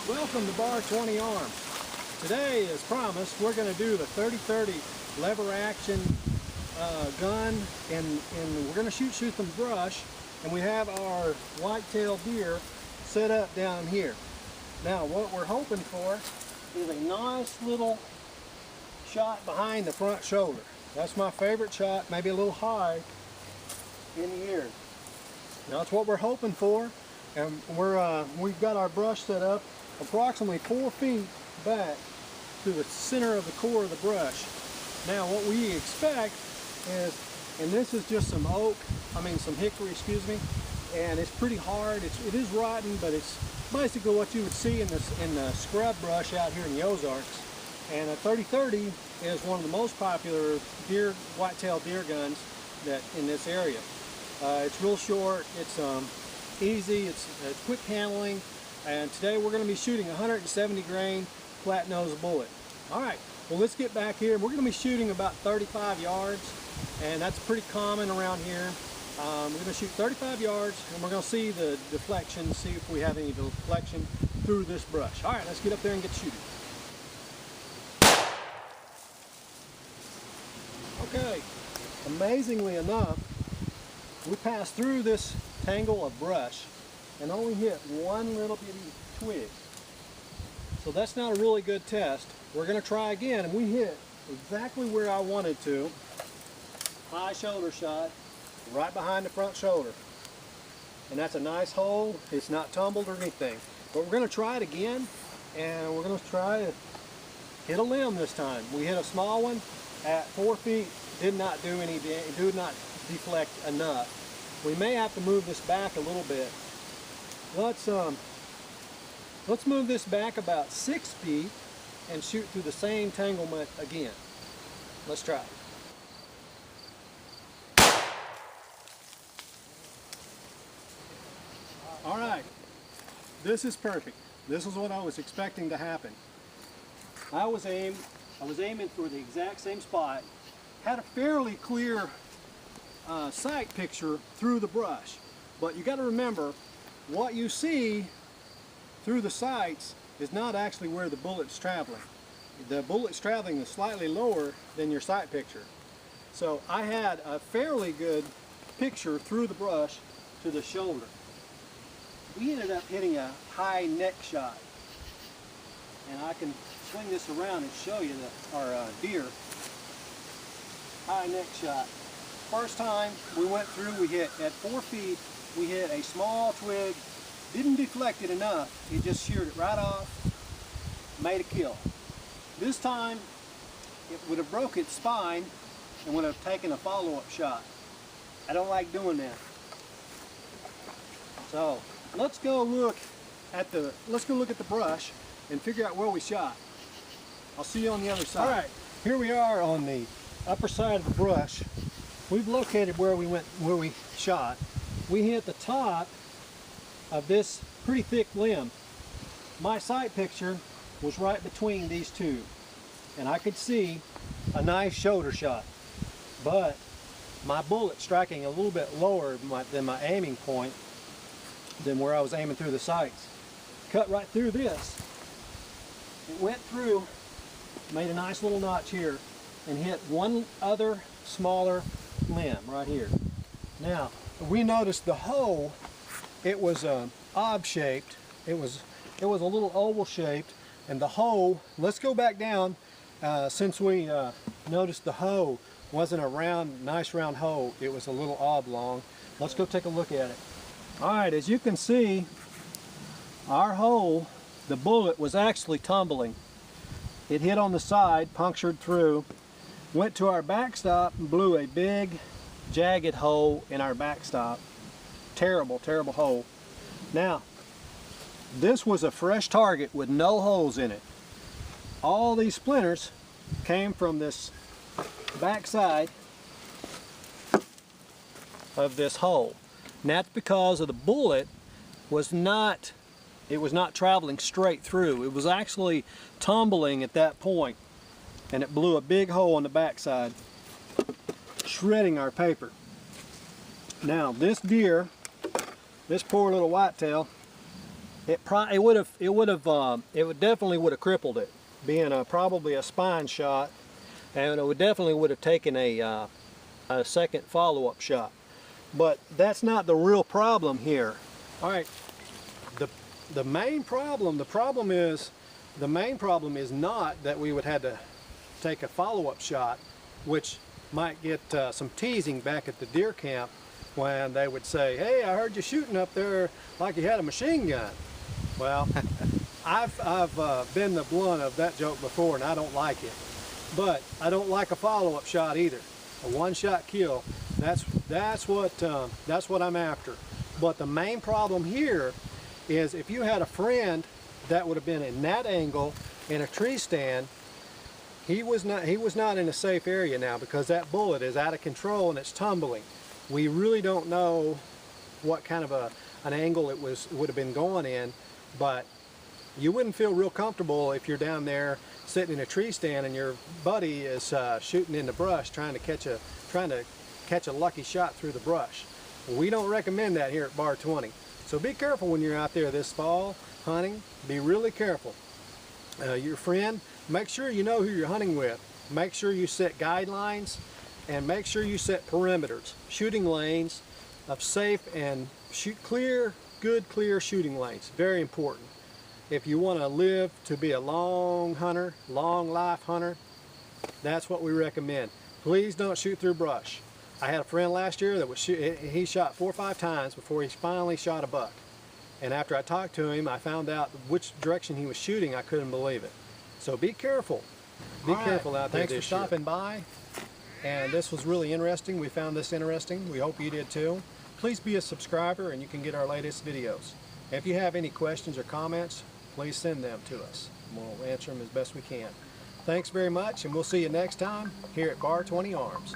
Welcome to Bar 20 Arms. Today, as promised, we're going to do the 30-30 lever action gun, and we're going to shoot some brush, and we have our white-tailed deer set up down here. Now, what we're hoping for is a nice little shot behind the front shoulder. That's my favorite shot, maybe a little high in the ear. Now, that's what we're hoping for, and we've got our brush set up approximately 4 feet back to the center of the core of the brush. Now what we expect is, and this is just some some hickory, excuse me, and it's pretty hard. It is rotten, but it's basically what you would see in the scrub brush out here in the Ozarks. And a 30-30 is one of the most popular white-tailed deer guns that in this area. It's real short, it's easy, it's quick handling. And today we're going to be shooting a 170 grain flat nose bullet. Alright, well, let's get back here. We're going to be shooting about 35 yards, and that's pretty common around here. We're going to shoot 35 yards, and we're going to see the deflection, see if we have any deflection through this brush. Alright, let's get up there and get shooting. Okay, amazingly enough, we passed through this tangle of brush and only hit one little bitty twig. So that's not a really good test. We're going to try again, and we hit exactly where I wanted to. High shoulder shot, right behind the front shoulder. And that's a nice hole. It's not tumbled or anything. But we're going to try it again, and we're going to try to hit a limb this time. We hit a small one at 4 feet. Did not deflect enough. We may have to move this back a little bit. Let's move this back about 6 feet and shoot through the same entanglement again. Let's try. All right, this is perfect. This is what I was expecting to happen. I was aiming for the exact same spot. Had a fairly clear sight picture through the brush, but you got to remember, what you see through the sights is not actually where the bullet's traveling. The bullet's traveling slightly lower than your sight picture. So I had a fairly good picture through the brush to the shoulder. We ended up hitting a high neck shot. And I can swing this around and show you our deer. High neck shot. First time we went through, we hit at 4 feet. We hit a small twig, didn't deflect it enough, it just sheared it right off, made a kill. This time, it would have broke its spine and would have taken a follow-up shot. I don't like doing that. So, let's go look at the brush and figure out where we shot. I'll see you on the other side. All right, here we are on the upper side of the brush. We've located where we shot. We hit the top of this pretty thick limb. My sight picture was right between these two, and I could see a nice shoulder shot, but my bullet striking a little bit lower than my aiming point, than where I was aiming through the sights. Cut right through this. It went through, made a nice little notch here, and hit one other smaller limb right here. Now, we noticed the hole, it was odd shaped. It was a little oval shaped, and the hole, let's go back down, since we noticed the hole wasn't a nice round hole, it was a little oblong. Let's go take a look at it. Alright, as you can see, our hole, the bullet was actually tumbling. It hit on the side, punctured through, went to our backstop and blew a big jagged hole in our backstop. Terrible, terrible hole. Now, this was a fresh target with no holes in it. All these splinters came from this backside of this hole. And that's because of the bullet was not traveling straight through. It was actually tumbling at that point, and it blew a big hole in the backside, shredding our paper. Now this deer, this poor little whitetail, it definitely would have crippled it, being probably a spine shot, and it definitely would have taken a second follow-up shot. But that's not the real problem here. All right, the main problem is not that we would have to take a follow-up shot, which might get some teasing back at the deer camp when they would say, "Hey, I heard you shooting up there like you had a machine gun." Well, I've been the blunt of that joke before, and I don't like it. But I don't like a follow-up shot either. A one-shot kill, that's what I'm after. But the main problem here is if you had a friend that would have been in that angle in a tree stand, he was not in a safe area now, because that bullet is out of control and it's tumbling. We really don't know what kind of an angle it would have been going in, but you wouldn't feel real comfortable if you're down there sitting in a tree stand and your buddy is shooting in the brush trying to catch a lucky shot through the brush. We don't recommend that here at Bar 20. So be careful when you're out there this fall hunting. Be really careful. Your friend, make sure you know who you're hunting with. Make sure you set guidelines, and make sure you set perimeters, shooting lanes of safe and good clear shooting lanes. Very important. If you want to live to be a long hunter, long life hunter, that's what we recommend. Please don't shoot through brush. I had a friend last year that he shot 4 or 5 times before he finally shot a buck. And after I talked to him, I found out which direction he was shooting. I couldn't believe it. So be careful. Be careful out there. Thanks for stopping by. And this was really interesting. We found this interesting. We hope you did too. Please be a subscriber and you can get our latest videos. If you have any questions or comments, please send them to us. We'll answer them as best we can. Thanks very much, and we'll see you next time here at Bar 20 Arms.